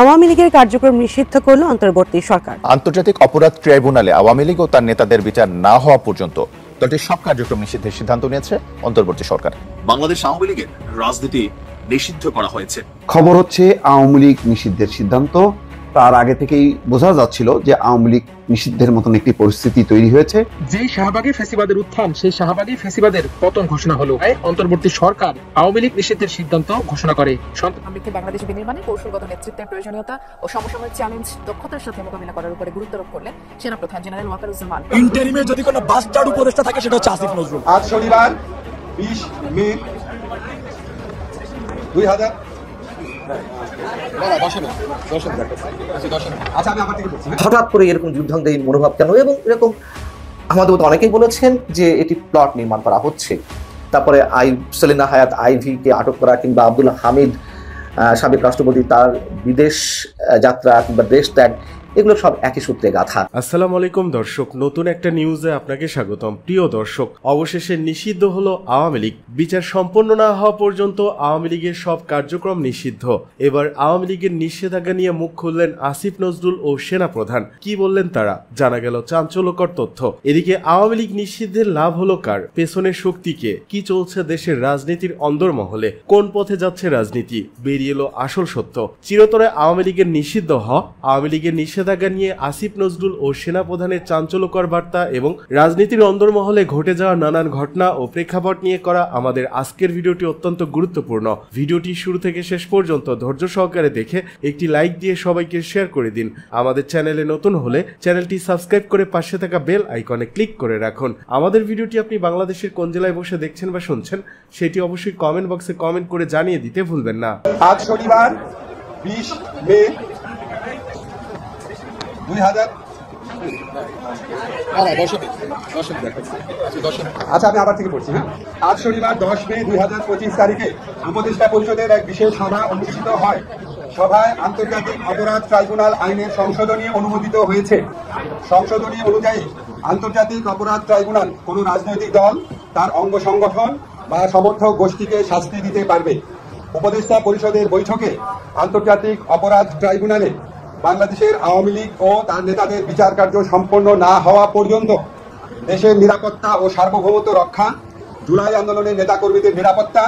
আওয়ামী লীগের কার্যক্রম নিষিদ্ধ করল অন্তর্বর্তী সরকার। আন্তর্জাতিক অপরাধ ট্রাইব্যুনালে আওয়ামী লীগ ও তার নেতাদের বিচার না হওয়া পর্যন্ত দলটির সব কার্যক্রম নিষিদ্ধের সিদ্ধান্ত নিয়েছে অন্তর্বর্তী সরকার। বাংলাদেশ আওয়ামী লীগের রাজনীতি নিষিদ্ধ করা হয়েছে। খবর হচ্ছে আওয়ামী লীগ নিষিদ্ধের সিদ্ধান্ত তার আগে থেকেই বোঝা যাচ্ছিল যে আওয়ামী লীগ নিষিদ্ধের মতন একটি পরিস্থিতি তৈরি হয়েছে। যে শাহবাগী ফ্যাসিবাদের উত্থান, সেই শাহবাগী ফ্যাসিবাদের পতন ঘোষণা হলো। অন্তর্বর্তী সরকার আওয়ামী লীগ নিষিদ্ধের সিদ্ধান্ত ঘোষণা করে। সমৃদ্ধ বাংলাদেশ বিনির্মাণে কৌশলগত নেতৃত্বের প্রয়োজনীয়তা ও সমসাময়িক চ্যালেঞ্জ দক্ষতার সাথে মোকাবিলা করার উপরে গুরুত্বারোপ করলেন সেনাপ্রধান জেনারেল ওয়াকারুজ্জামান। ইন্টারিমে যদি কোনো বাস্টার্ড উপদেষ্টা থাকে সেটা হচ্ছে আসিফ নজরুল। আজ শনিবার 20 মে 2000 হঠাৎ করে এরকম যুদ্ধাঙ্গী মনোভাব কেন, এবং এরকম আমাদের মধ্যে অনেকেই বলেছেন যে এটি প্লট নির্মাণ করা হচ্ছে। তারপরে সেলিনা হায়াত আইভিকে আটক করা, কিংবা আব্দুল হামিদ সাবেক রাষ্ট্রপতি তার বিদেশ যাত্রা কিংবা দেশ ত্যাগ, এগুলো সব একই সূত্রে গাথা। আসসালামু আলাইকুম দর্শক, নতুন একটা নিউজে আপনাকে স্বাগতম। প্রিয় দর্শক, অবশেষে নিষিদ্ধ হলো আওয়ামী লীগ। বিচার সম্পন্ন না হওয়া পর্যন্ত আওয়ামী লীগের সব কার্যক্রম নিষিদ্ধ। এবার আওয়ামী লীগের নিষেধাজ্ঞা নিয়ে মুখ খুললেন আসিফ নজরুল ও সেনাপ্রধান। কি বললেন তারা? জানা গেল চাঞ্চল্যকর তথ্য। এদিকে আওয়ামী লীগ নিষিদ্ধের লাভ হলো কার? পেছনের শক্তিকে? কি চলছে দেশের রাজনীতির অন্দরমহলে? কোন পথে যাচ্ছে রাজনীতি? বেরিয়ে এলো আসল সত্য। চিরতরে আওয়ামী লীগের নিষিদ্ধ হওয়া, আওয়ামী লীগের নিষেধাজ্ঞা নিয়ে আসিফ নজরুল ও সেনাপ্রধানের চাঞ্চল্যকর বার্তা এবং রাজনীতির অন্দরমহলে ঘটে যাওয়া নানান ঘটনা ও প্রেক্ষাপট নিয়ে করা আমাদের আজকের ভিডিওটি অত্যন্ত গুরুত্বপূর্ণ। ভিডিওটি শুরু থেকে শেষ পর্যন্ত ধৈর্য সহকারে দেখে একটি লাইক দিয়ে সবাইকে শেয়ার করে দিন। আমাদের চ্যানেলে নতুন হলে চ্যানেলটি সাবস্ক্রাইব করে পাশে থাকা বেল আইকনে ক্লিক করে রাখুন। আমাদের ভিডিওটি আপনি বাংলাদেশের কোন জেলায় বসে দেখছেন বা শুনছেন সেটি অবশ্যই কমেন্ট বক্সে কমেন্ট করে জানিয়ে দিতে ভুলবেন না। আজ শনিবার 20 মে 2000 আচ্ছা, আমি আবার থেকে পড়ছি। আজ শনিবার 10 মে 2025 তারিখে উপদেষ্টা পরিষদের এক বিশেষ সভা অনুষ্ঠিত হয়। সভায় আন্তর্জাতিক অপরাধ ট্রাইব্যুনাল আইনের সংশোধনী অনুমোদিত হয়েছে। সংশোধনী অনুযায়ী আন্তর্জাতিক অপরাধ ট্রাইব্যুনাল কোনো রাজনৈতিক দল, তার অঙ্গ সংগঠন বা সমর্থক গোষ্ঠীকে শাস্তি দিতে পারবে। উপদেষ্টা পরিষদের বৈঠকে আন্তর্জাতিক অপরাধ ট্রাইব্যুনালে বাংলাদেশের আওয়ামী লীগ ও তার নেতাদের বিচার কার্য সম্পন্ন না হওয়া পর্যন্ত দেশের নিরাপত্তা ও সার্বভৌমত্ব রক্ষা, জুলাই আন্দোলনের নেতাকর্মীদের নিরাপত্তা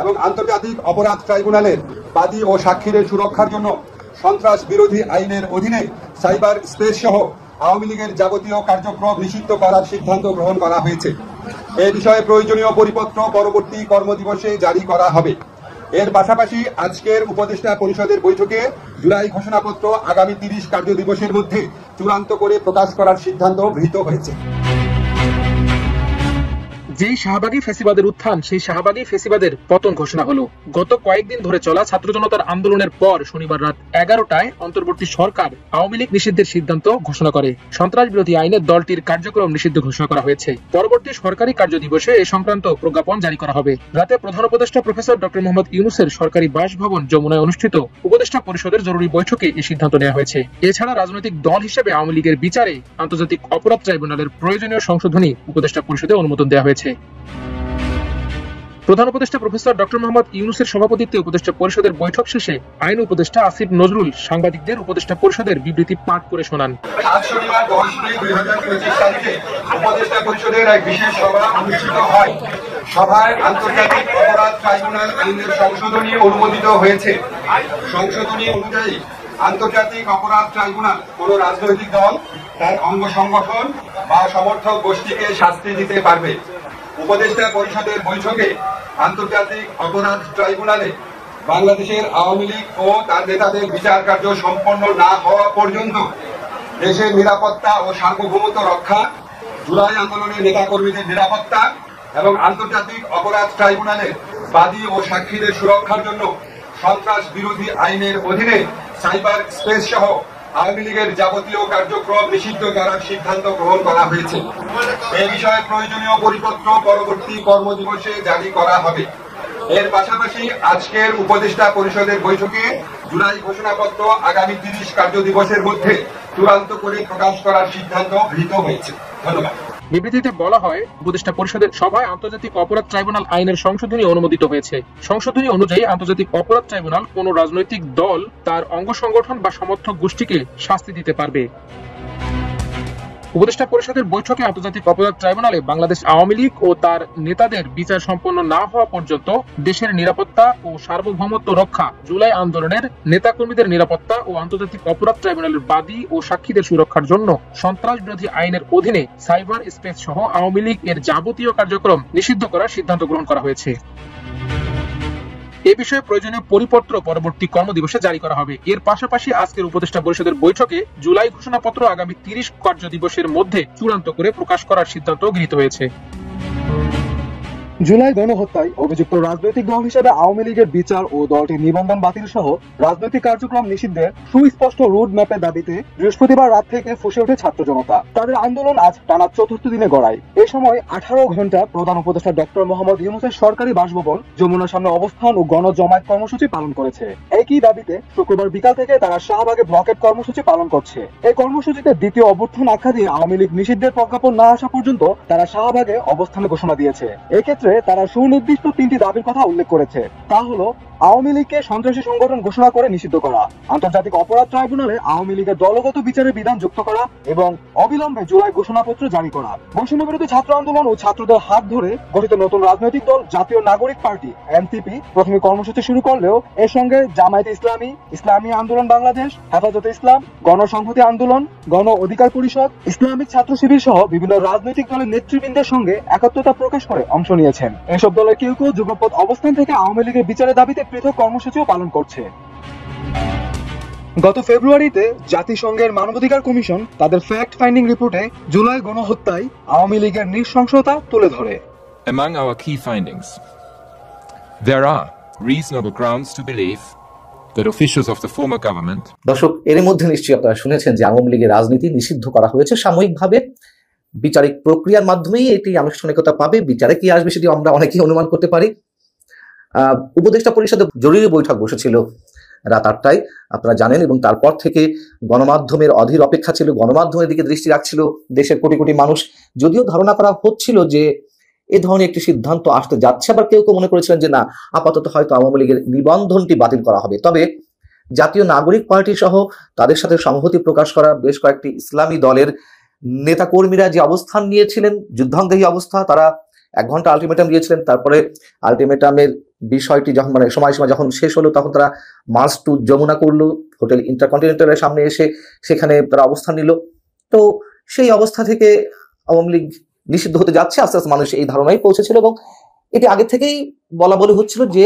এবং আন্তর্জাতিক অপরাধ ট্রাইব্যুনালের বাদী ও সাক্ষীদের সুরক্ষার জন্য সন্ত্রাস বিরোধী আইনের অধীনে সাইবার স্পেস সহ আওয়ামী লীগের যাবতীয় কার্যক্রম নিষিদ্ধ করার সিদ্ধান্ত গ্রহণ করা হয়েছে। এ বিষয়ে প্রয়োজনীয় পরিপত্র পরবর্তী কর্মদিবসে জারি করা হবে। এর পাশাপাশি আজকের উপদেষ্টা পরিষদের বৈঠকে জুলাই ঘোষণাপত্র আগামী 30 কার্য দিবসের মধ্যে চূড়ান্ত করে প্রকাশ করার সিদ্ধান্ত গৃহীত হয়েছে। যেই শাহবাগী ফ্যাসিবাদের উত্থান, সেই শাহবাগী ফ্যাসিবাদের পতন ঘোষণা হলো। গত কয়েকদিন ধরে চলা ছাত্র জনতার আন্দোলনের পর শনিবার রাত 11টায় অন্তর্বর্তী সরকার আওয়ামী লীগ নিষিদ্ধের সিদ্ধান্ত ঘোষণা করে। সন্ত্রাস বিরোধী আইনে দলটির কার্যক্রম নিষিদ্ধ ঘোষণা করা হয়েছে। পরবর্তী সরকারি কার্য দিবসে এ সংক্রান্ত প্রজ্ঞাপন জারি করা হবে। রাতে প্রধান উপদেষ্টা প্রফেসর ডক্টর মোহাম্মদ ইউনূসের সরকারি বাসভবন যমুনায় অনুষ্ঠিত উপদেষ্টা পরিষদের জরুরি বৈঠকে এই সিদ্ধান্ত নেওয়া হয়েছে। এছাড়া রাজনৈতিক দল হিসেবে আওয়ামী লীগের বিচারে আন্তর্জাতিক অপরাধ ট্রাইব্যুনালের প্রয়োজনীয় সংশোধনী উপদেষ্টা পরিষদে অনুমোদন দেওয়া হয়েছে। প্রধান উপদেষ্টা প্রফেসর ডক্টর মোহাম্মদ ইউনূসের সভাপতিত্বে উপদেষ্টা পরিষদের বৈঠক শেষে আইন উপদেষ্টা আসিফ নজরুল সাংবাদিকদের উপদেষ্টা পরিষদের বিবৃতি পাঠ করে শোনান। আজ শনিবার 10 মে 2025 তারিখে উপদেষ্টা পরিষদের এক বিশেষ সভা অনুষ্ঠিত হয়। সভায় আন্তর্জাতিক অপরাধ ট্রাইব্যুনাল আইনের সংশোধনী অনুমোদিত হয়েছে। সংশোধনী অনুযায়ী আন্তর্জাতিক অপরাধ ট্রাইব্যুনাল কোনো রাজনৈতিক দল, তার অঙ্গ সংগঠন বা সমর্থক গোষ্ঠীকে শাস্তি দিতে পারবে। উপদেষ্টা পরিষদের বৈঠকে আন্তর্জাতিক অপরাধ ট্রাইব্যুনালে বাংলাদেশের আওয়ামী লীগ ও তার নেতাদের বিচার কার্য সম্পন্ন না হওয়া পর্যন্ত দেশের নিরাপত্তা ও সার্বভৌমত্ব রক্ষা, জুলাই আন্দোলনের নেতাকর্মীদের নিরাপত্তা এবং আন্তর্জাতিক অপরাধ ট্রাইব্যুনালের বাদী ও সাক্ষীদের সুরক্ষার জন্য সন্ত্রাস বিরোধী আইনের অধীনে সাইবার স্পেস সহ আওয়ামী লীগের যাবতীয় কার্যক্রম নিষিদ্ধ করার সিদ্ধান্ত গ্রহণ করা হয়েছে। এ বিষয়ে প্রয়োজনীয় পরিপত্র পরবর্তী কর্মদিবসে জারি করা হবে। এর পাশাপাশি আজকের উপদেষ্টা পরিষদের বৈঠকে জুলাই ঘোষণাপত্র আগামী 30 কার্য দিবসের মধ্যে চূড়ান্ত করে প্রকাশ করার সিদ্ধান্ত গৃহীত হয়েছে। ধন্যবাদ। বিবৃতিতে বলা হয়, উপদেষ্টা পরিষদের সভায় আন্তর্জাতিক অপরাধ ট্রাইব্যুনাল আইনের সংশোধনী অনুমোদিত হয়েছে। সংশোধনী অনুযায়ী আন্তর্জাতিক অপরাধ ট্রাইব্যুনাল কোন রাজনৈতিক দল তার অঙ্গ সংগঠন বা সমর্থক গোষ্ঠীকে শাস্তি দিতে পারবে। উপদেষ্টা পরিষদের বৈঠকে আন্তর্জাতিক অপরাধ ট্রাইব্যুনালে বাংলাদেশ আওয়ামী লীগ ও তার নেতাদের বিচার সম্পন্ন না হওয়া পর্যন্ত দেশের নিরাপত্তা ও সার্বভৌমত্ব রক্ষা, জুলাই আন্দোলনের নেতাকর্মীদের নিরাপত্তা ও আন্তর্জাতিক অপরাধ ট্রাইব্যুনালের বাদী ও সাক্ষীদের সুরক্ষার জন্য সন্ত্রাস বিরোধী আইনের অধীনে সাইবার স্পেস সহ আওয়ামী লীগ এর যাবতীয় কার্যক্রম নিষিদ্ধ করার সিদ্ধান্ত গ্রহণ করা হয়েছে। এ বিষয়ে প্রয়োজনীয় পরিপত্র পরবর্তী কর্মদিবসে জারি করা হবে। এর পাশাপাশি আজকের উপদেষ্টা পরিষদের বৈঠকে জুলাই ঘোষণাপত্র আগামী 30 কার্য দিবসের মধ্যে চূড়ান্ত করে প্রকাশ করার সিদ্ধান্ত গৃহীত হয়েছে। জুলাই গণহত্যায় অভিযুক্ত রাজনৈতিক দল হিসেবে আওয়ামী লীগের বিচার ও দলটির নিবন্ধন বাতিল সহ রাজনৈতিক কার্যক্রম নিষিদ্ধের সুস্পষ্ট রোড ম্যাপের দাবিতে বৃহস্পতিবার রাত থেকে ফুঁসে ওঠে ছাত্র জনতা। তাদের আন্দোলন আজ টানা 4র্থ দিনে গড়ায়। এ সময় 18 ঘন্টা প্রধান উপদেষ্টা ডক্টর মোহাম্মদ ইউনূসের সরকারি বাসভবন যমুনার সামনে অবস্থান ও গণজমায়েত কর্মসূচি পালন করেছে। একই দাবিতে শুক্রবার বিকাল থেকে তারা শাহবাগে ব্লকেট কর্মসূচি পালন করছে। এই কর্মসূচিতে দ্বিতীয় অভ্যুত্থান আখ্যা দিয়ে আওয়ামী লীগ নিষিদ্ধের প্রজ্ঞাপন না আসা পর্যন্ত তারা শাহবাগে অবস্থানে ঘোষণা দিয়েছে। এক্ষেত্রে তারা সুনির্দিষ্ট 3টি দাবির কথা উল্লেখ করেছে। তা হলো আওয়ামী লীগকে সন্ত্রাসী সংগঠন ঘোষণা করে নিষিদ্ধ করা, আন্তর্জাতিক অপরাধ ট্রাইব্যুনালে আওয়ামী লীগের দলগত বিচারের বিধান যুক্ত করা এবং অবিলম্বে জুলাই ঘোষণাপত্র জারি করা। বৈষম্য বিরোধী ছাত্র আন্দোলন ও ছাত্রদের হাত ধরে গঠিত নতুন রাজনৈতিক দল জাতীয় নাগরিক পার্টি এনসিপি প্রথমে কর্মসূচি শুরু করলেও এর সঙ্গে জামায়াতে ইসলামী, ইসলামী আন্দোলন বাংলাদেশ, হেফাজতে ইসলাম, গণসংহতি আন্দোলন, গণ অধিকার পরিষদ, ইসলামিক ছাত্র শিবির সহ বিভিন্ন রাজনৈতিক দলের নেতৃবৃন্দের সঙ্গে একাত্মতা প্রকাশ করে অংশ নিয়েছেন। এসব দলের কেউ কেউ যুগপৎ অবস্থান থেকে আওয়ামী লীগের বিচারের দাবিতে পৃথক কর্মসূচিও পালন করছে। গত ফেব্রুয়ারিতে জাতিসংঘের মানবাধিকার কমিশন তাদের ফ্যাক্ট ফাইন্ডিং রিপোর্টে জুলাই গণহত্যায় আওয়ামী লীগের নৃশংসতা তুলে ধরে। Among our key findings, there are reasonable grounds to believe that officials of the former government. দর্শক, এর মধ্যে নিশ্চয়ই আপনারা শুনেছেন যে আওয়ামী লীগের রাজনীতি নিষিদ্ধ করা হয়েছে সাময়িকভাবে। বিচারিক প্রক্রিয়ার মাধ্যমেই এটি আনুষ্ঠানিকতা পাবে। বিচারে কি আসবে সেটি আমরা অনেকেই অনুমান করতে পারি। উপদেষ্টা পরিষদে জরুরি বৈঠক বসেছিল রাত 8টায়, আপনারা জানেন, এবং তারপর থেকে গণমাধ্যমের অধীর অপেক্ষা ছিল, গণমাধ্যমের দিকে দৃষ্টি রাখছিল দেশের কোটি কোটি মানুষ। যদিও ধারণা করা হচ্ছিল যে এ ধরনের একটি সিদ্ধান্ত আসতে যাচ্ছে, আবার কেউ কেউ মনে করেছিলেন যে না, আপাতত হয়তো আওয়ামী লীগের নিবন্ধনটি বাতিল করা হবে। তবে জাতীয় নাগরিক পার্টি সহ তাদের সাথে সংহতি প্রকাশ করা বেশ কয়েকটি ইসলামী দলের নেতাকর্মীরা যে অবস্থান নিয়েছিলেন, যুদ্ধাঙ্গী অবস্থা, তারা 1 ঘন্টা আলটিমেটাম দিয়েছিলেন। তারপরে আলটিমেটামের বিষয়টি যখন সময়সীমা যখন শেষ হলো, তখন তারা মার্চ টু যমুনা করলো, হোটেল ইন্টারকন্টিনেন্টালের সামনে এসে সেখানে তারা অবস্থান নিল। তো সেই অবস্থা থেকে আওয়ামী লীগ নিষিদ্ধ হতে যাচ্ছে আস্তে আস্তে মানুষ এই ধারণায় পৌঁছেছিল, এবং এটি আগে থেকেই বলা বলে হচ্ছিল যে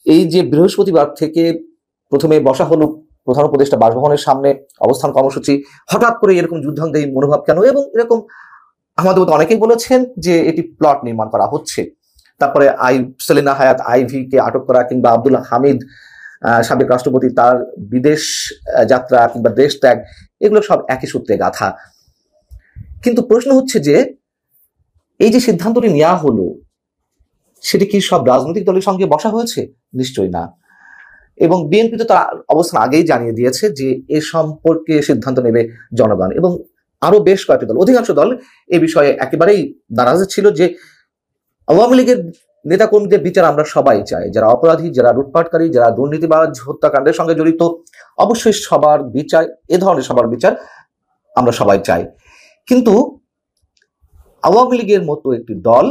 এই যে বৃহস্পতিবার থেকে প্রথমে বসা হলো প্রধান উপদেষ্টা বাসভবনের সামনে অবস্থান কর্মসূচি, হঠাৎ করে এরকম যুদ্ধাঙ্গী মনোভাব কেন? এবং এরকম আমাদের মধ্যে অনেকেই বলেছেন যে এটি প্লট নির্মাণ করা হচ্ছে। তারপরে সেলিনা হায়াত আইভি কে আটক করা, কিংবা আব্দুল হামিদ সাবেক রাষ্ট্রপতি তার বিদেশ যাত্রা কিংবা দেশ ত্যাগ, এগুলো সব একই সূত্রে গাথা। কিন্তু প্রশ্ন হচ্ছে যে এই যে সিদ্ধান্তটি নেওয়া হলো, সেটি কি সব রাজনৈতিক দলের সঙ্গে বসা হয়েছে? নিশ্চয়ই না। এবং বিএনপি তো তার অবস্থান আগেই জানিয়ে দিয়েছে যে এ সম্পর্কে সিদ্ধান্ত নেবে জনগণ, এবং আরো বেশ কয়েকটি দল, অধিকাংশ দল এ বিষয়ে একেবারেই নারাজ ছিল যে আওয়ামী লীগের নেতাকর্মীদের বিচার আমরা সবাই চাই, যারা অপরাধী, যারা লুটপাটকারী, যারা দুর্নীতিবাজ, হত্যাকাণ্ডের সঙ্গে জড়িত, অবশ্যই সবার বিচার, এ ধরনের সবার বিচার আমরা সবাই চাই। কিন্তু আওয়ামী লীগের মতো একটি দল,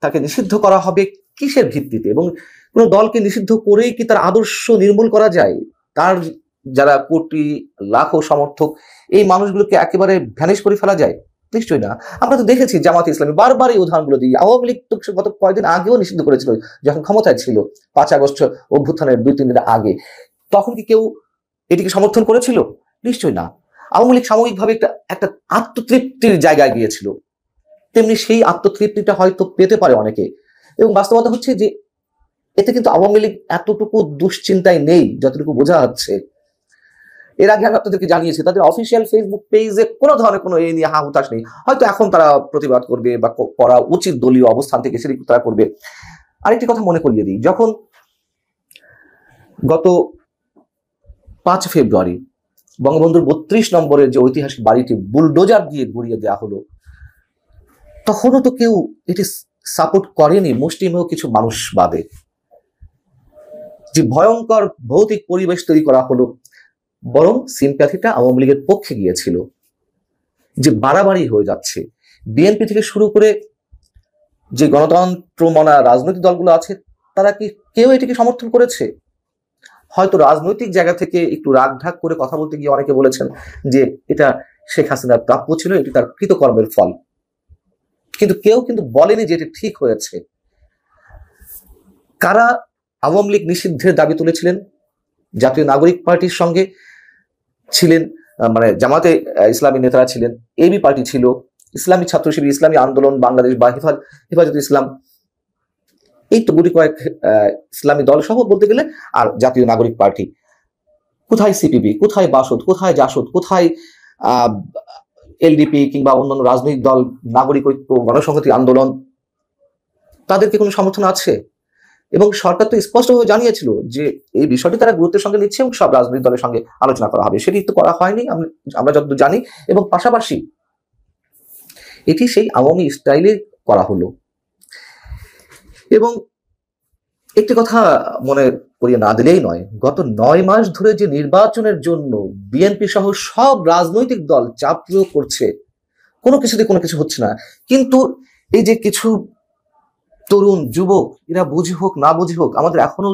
তাকে নিষিদ্ধ করা হবে কিসের ভিত্তিতে? এবং কোনো দলকে নিষিদ্ধ করেই কি তার আদর্শ নির্মূল করা যায়? তার যারা কোটি লাখো সমর্থক, এই মানুষগুলোকে একেবারে ভ্যানিশ করে ফেলা যায়? নিশ্চয়ই না। আমরা তো দেখেছি জামাতে ইসলামী বারবার এই উদাহরণগুলো দিই। আওয়ামী লীগ তো গত কয়েকদিন আগেও নিষিদ্ধ করেছিল যখন ক্ষমতায় ছিল, 5 আগস্ট অভ্যুত্থানের 2-3 দিন আগে। তখন কি কেউ এটিকে সমর্থন করেছিল? নিশ্চয়ই না। আওয়ামী লীগ সাময়িকভাবে একটা আত্মতৃপ্তির জায়গায় গিয়েছিল, তেমনি সেই আত্মতৃপ্তিটা হয়তো পেতে পারে অনেকে। এবং বাস্তবতা হচ্ছে যে এতে কিন্তু আওয়ামী লীগ এতটুকু দুশ্চিন্তায় নেই যতটুকু বোঝা যাচ্ছে। এর আগে আমি আপনাদেরকে জানিয়েছি তাদের অফিসিয়াল ফেসবুক পেজে কোনো ধরনের কোনো এই নিয়ে হতাশ নেই। হয়তো এখন তারা প্রতিবাদ করবে বা করা উচিত দলীয় অবস্থান থেকে সেটি তারা করবে। আরেকটি কথা মনে করিয়ে দিই, যখন গত 5 ফেব্রুয়ারি বঙ্গবন্ধুর 32 নম্বরের যে ঐতিহাসিক বাড়িটি বুলডোজার দিয়ে গুড়িয়ে দেওয়া হলো, তখনও তো কেউ এটি সাপোর্ট করেনি, মুষ্টিমেয় কিছু মানুষ বাদে। যে ভয়ঙ্কর ভৌতিক পরিবেশ তৈরি করা হলো, বরং সিম্প্যাথিটা আওয়ামী লীগের পক্ষে গিয়েছিল। যে বাড়াবাড়ি হয়ে যাচ্ছে, বিএনপি থেকে শুরু করে যে গণতন্ত্র মনা রাজনৈতিক দলগুলো আছে, তারা কি কেউ এটিকে সমর্থন করেছে? হয়তো রাজনৈতিক জায়গা থেকে একটু রাগঢাক করে কথা বলতে গিয়ে অনেকে বলেছেন যে এটা শেখ হাসিনার প্রাপ্য ছিল, এটি তার কৃতকর্মের ফল, কিন্তু কেউ কিন্তু বলেনি যে এটি ঠিক হয়েছে। কারা আওয়ামী লীগ নিষিদ্ধের দাবি তুলেছিলেন? জাতীয় নাগরিক পার্টির সঙ্গে ছিলেন, মানে জামাতে ইসলামী নেতারা ছিলেন, এবি পার্টি ছিল, ইসলামী ছাত্র শিবির, ইসলামী আন্দোলন বাংলাদেশ বা হেফাজত ইসলাম, এই তো গুটি কয়েক ইসলামী দল সহ বলতে গেলে, আর জাতীয় নাগরিক পার্টি। কোথায় সিপিবি, কোথায় বাসদ, কোথায় জাসদ, কোথায় এলডিপি কিংবা অন্যান্য রাজনৈতিক দল, নাগরিক ঐক্য, গণসংহতি আন্দোলন, তাদেরকে কোনো সমর্থন আছে? এবং সরকার তো স্পষ্টভাবে জানিয়েছিল যে এই বিষয়টি তারা গুরুত্বের সঙ্গে নিচ্ছে এবং সব রাজনৈতিক দলের সঙ্গে আলোচনা করা হবে। সেটি তো করা হয়নি আমরা যতদূর জানি। এবং পাশাপাশি এটি সেই আওয়ামী স্টাইলে করা হলো। এবং একটি কথা মনে করিয়ে না দিলেই নয়, গত 9 মাস ধরে যে নির্বাচনের জন্য বিএনপি সহ সব রাজনৈতিক দল চাপ প্রয়োগ করছে, কোনো কিছুতে কোনো কিছু হচ্ছে না। কিন্তু এই যে কিছু তরুণ যুবক, এরা বুঝি হোক না বুঝি হোক, আমাদের এখনো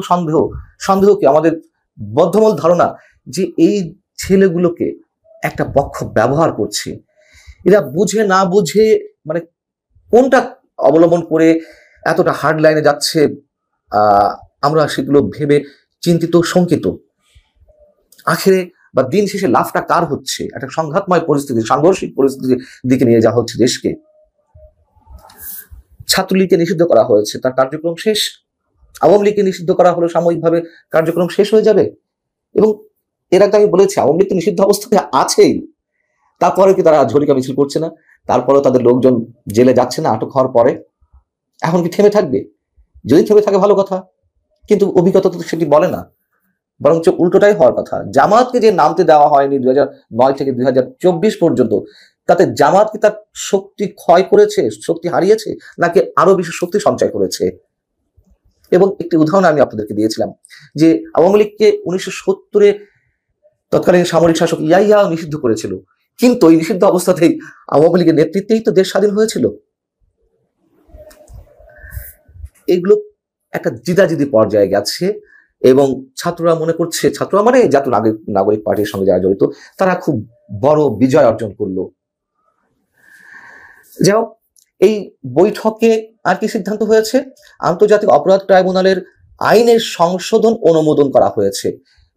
সন্দেহ কি, আমাদের বদ্ধমূল ধারণা যে এই ছেলেগুলোকে একটা পক্ষ ব্যবহার করছে। এরা বুঝে না বুঝে, মানে কোনটা অবলম্বন করে এতটা হার্ড লাইনে যাচ্ছে, আমরা সেগুলো ভেবে চিন্তিত, শঙ্কিত। আখেরে বা দিন শেষে লাভটা কার হচ্ছে? একটা সংঘাতময় পরিস্থিতি, সাংঘর্ষিক পরিস্থিতির দিকে নিয়ে যাওয়া হচ্ছে দেশকে। ছাত্রলীগকে নিষিদ্ধ করা হয়েছে, তার কার্যক্রম শেষ। আওয়ামী লীগকে নিষিদ্ধ করা হলো, সাময়িকভাবে কার্যক্রম শেষ হয়ে যাবে। এবং এর আগে আমি বলেছি, আওয়ামী লীগ তো নিষিদ্ধ অবস্থাতে আছেই, তারপরে কি তারা ঝটিকা মিছিল করছে না? তারপরেও তাদের লোকজন জেলে যাচ্ছে না আটক হওয়ার পরে? এখন কি থেমে থাকবে? যদি থেমে থাকে ভালো কথা, কিন্তু অভিজ্ঞতা তো সেটি বলে না, বরঞ্চ উল্টোটাই হওয়ার কথা। জামাতকে যে নামতে দেওয়া হয়নি 2009 থেকে 2024 পর্যন্ত, তাতে জামাত কি তার শক্তি ক্ষয় করেছে, শক্তি হারিয়েছে, নাকি আরো বেশি শক্তি সঞ্চয় করেছে? এবং একটি উদাহরণ আমি আপনাদেরকে দিয়েছিলাম যে আওয়ামী লীগকে 1970-এ তৎকালীন সামরিক শাসক ইয়াহিয়া নিষিদ্ধ করেছিল, কিন্তু এই নিষিদ্ধ অবস্থাতেই আওয়ামী লীগের নেতৃত্বেই তো দেশ স্বাধীন হয়েছিল। এগুলো একটা জিদাজিদি পর্যায়ে গেছে এবং ছাত্ররা মনে করছে, ছাত্ররা মানে জাতীয় নাগরিক পার্টির সঙ্গে যারা জড়িত, তারা খুব বড় বিজয় অর্জন করলো। যাও, এই বৈঠকে আর কি সিদ্ধান্ত হয়েছে? আন্তর্জাতিক অপরাধ ট্রাইব্যুনালের আইনের সংশোধন অনুমোদন করা হয়েছে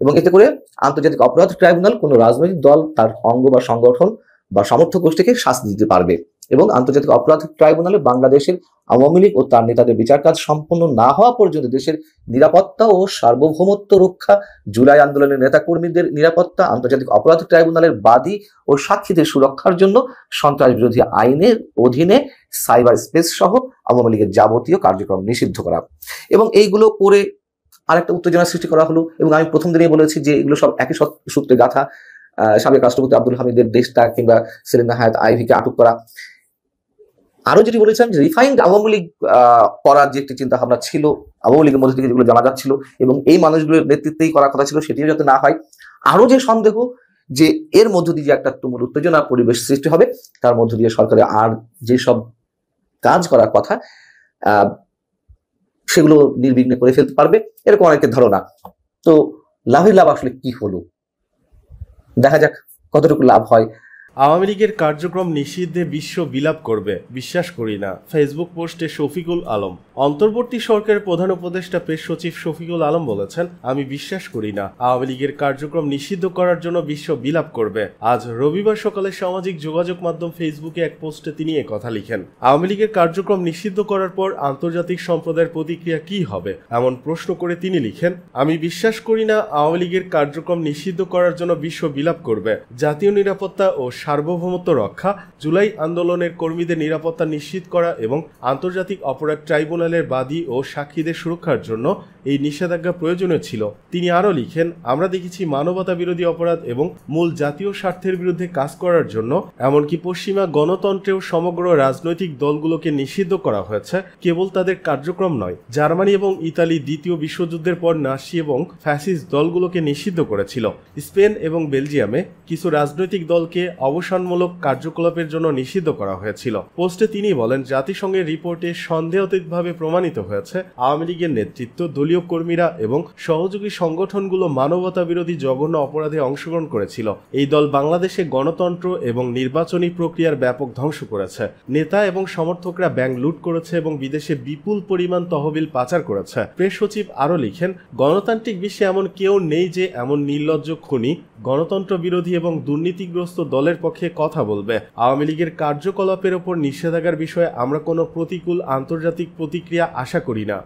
এবং এতে করে আন্তর্জাতিক অপরাধ ট্রাইব্যুনাল কোনো রাজনৈতিক দল, তার অঙ্গ বা সংগঠন বা সমর্থক গোষ্ঠীকে শাস্তি দিতে পারবে। এবং আন্তর্জাতিক অপরাধ ট্রাইব্যুনালে বাংলাদেশের আওয়ামী লীগ ও তার নেতাদের বিচার কাজ সম্পন্ন না হওয়া পর্যন্ত দেশের নিরাপত্তা ও সার্বভৌমত্ব রক্ষা, জুলাই আন্দোলনের নেতাকর্মীদের নিরাপত্তা, আন্তর্জাতিক অপরাধ ট্রাইব্যুনালের বাদী ও সাক্ষীদের সুরক্ষার জন্য সন্ত্রাস বিরোধী আইনের অধীনে সাইবার স্পেস সহ আওয়ামী লীগের যাবতীয় কার্যক্রম নিষিদ্ধ করা। এবং এইগুলো করে আরেকটা উত্তেজনা সৃষ্টি করা হলো। এবং আমি প্রথম দিনেই বলেছি যে এগুলো সব একই সূত্রে গাথা। সাবেক রাষ্ট্রপতি আব্দুল হামিদের দেশত্যাগ কিংবা সেলিনা হায়াত আইভিকে আটক করা। আরো যেটি বলেছিলাম যে রিফাইন্ড আওয়ামী লীগ করার যে একটি চিন্তা ভাবনা ছিল আওয়ামী লীগের মধ্যে থেকে, যেগুলো জানা যাচ্ছিল এবং এই মানুষগুলোর নেতৃত্বেই করার কথা ছিল, সেটিও যাতে না হয়। আরো যে সন্দেহ যে এর মধ্য দিয়ে একটা তুমুল উত্তেজনা পরিবেশ সৃষ্টি হবে, তার মধ্য দিয়ে সরকারের আর যেসব কাজ করার কথা সেগুলো নির্বিঘ্নে করে ফেলতে পারবে, এরকম অনেকের ধারণা। তো লাভের লাভ আসলে কি হলো, দেখা যাক কতটুকু লাভ হয়। আওয়ামী লীগের কার্যক্রম নিষিদ্ধে বিশ্ব বিলাপ করবে, বিশ্বাস করি না। ফেসবুক পোস্টে শফিকুল আলম। অন্তর্বর্তী সরকারের প্রধান উপদেষ্টা প্রেস সচিব শফিকুল আলম বলেছেন, আমি বিশ্বাস করি না আওয়ামী লীগের কার্যক্রম নিষিদ্ধ করার জন্য বিশ্ব বিলাপ করবে। আজ রবিবার সকালে সামাজিক যোগাযোগ মাধ্যম ফেসবুকে এক পোস্টে তিনি একথা লিখেন। আওয়ামী লীগের কার্যক্রম নিষিদ্ধ করার পর আন্তর্জাতিক সম্প্রদায়ের প্রতিক্রিয়া কি হবে এমন প্রশ্ন করে তিনি লিখেন, আমি বিশ্বাস করি না আওয়ামী লীগের কার্যক্রম নিষিদ্ধ করার জন্য বিশ্ব বিলাপ করবে। জাতীয় নিরাপত্তা ও সার্বভৌমত্ব রক্ষা, জুলাই আন্দোলনের কর্মীদের নিরাপত্তা নিশ্চিত করা এবং আন্তর্জাতিক অপরাধ ট্রাইব্যুনালের বাদী ও সাক্ষীদের সুরক্ষার জন্য এই নিষেধাজ্ঞা প্রয়োজনীয় ছিল। তিনি আরও লিখেন, আমরা দেখেছি মানবতা বিরোধী অপরাধ এবং মূল জাতীয় স্বার্থের বিরুদ্ধে কাজ করার জন্য এমনকি পশ্চিমা গণতন্ত্রেও সমগ্র রাজনৈতিক দলগুলোকে নিষিদ্ধ করা হয়েছে, কেবল তাদের কার্যক্রম নয়। জার্মানি এবং ইতালি দ্বিতীয় বিশ্বযুদ্ধের পর নাসি এবং ফ্যাসিস্ট দলগুলোকে নিষিদ্ধ করেছিল। স্পেন এবং বেলজিয়ামে কিছু রাজনৈতিক দলকে অবসানমূলক কার্যকলাপের জন্য নিষিদ্ধ করা হয়েছিল। পোস্টে তিনি বলেন, জাতিসংঘের রিপোর্টে সন্দেহাতীতভাবে প্রমাণিত হয়েছে আওয়ামী লীগের নেতৃত্ব, দলীয় কর্মীরা এবং সহযোগী সংগঠনগুলো মানবতা বিরোধী জঘন্য অপরাধে অংশগ্রহণ করেছিল। এই দল বাংলাদেশে গণতন্ত্র এবং নির্বাচনী প্রক্রিয়ার ব্যাপক ধ্বংস করেছে। নেতা এবং সমর্থকরা ব্যাংক লুট করেছে এবং বিদেশে বিপুল পরিমাণ তহবিল পাচার করেছে। প্রেস সচিব আরও লিখেন, গণতান্ত্রিক বিশ্বে এমন কেউ নেই যে এমন নির্লজ্জ খুনি, গণতন্ত্র বিরোধী এবং দুর্নীতিগ্রস্ত দলের পক্ষে কথা বলবে। আওয়ামী লীগের কার্যকলাপের ওপর নিষেধাজ্ঞার বিষয়ে আমরা কোনো প্রতিকূল আন্তর্জাতিক প্রতিক্রিয়া আশা করি না।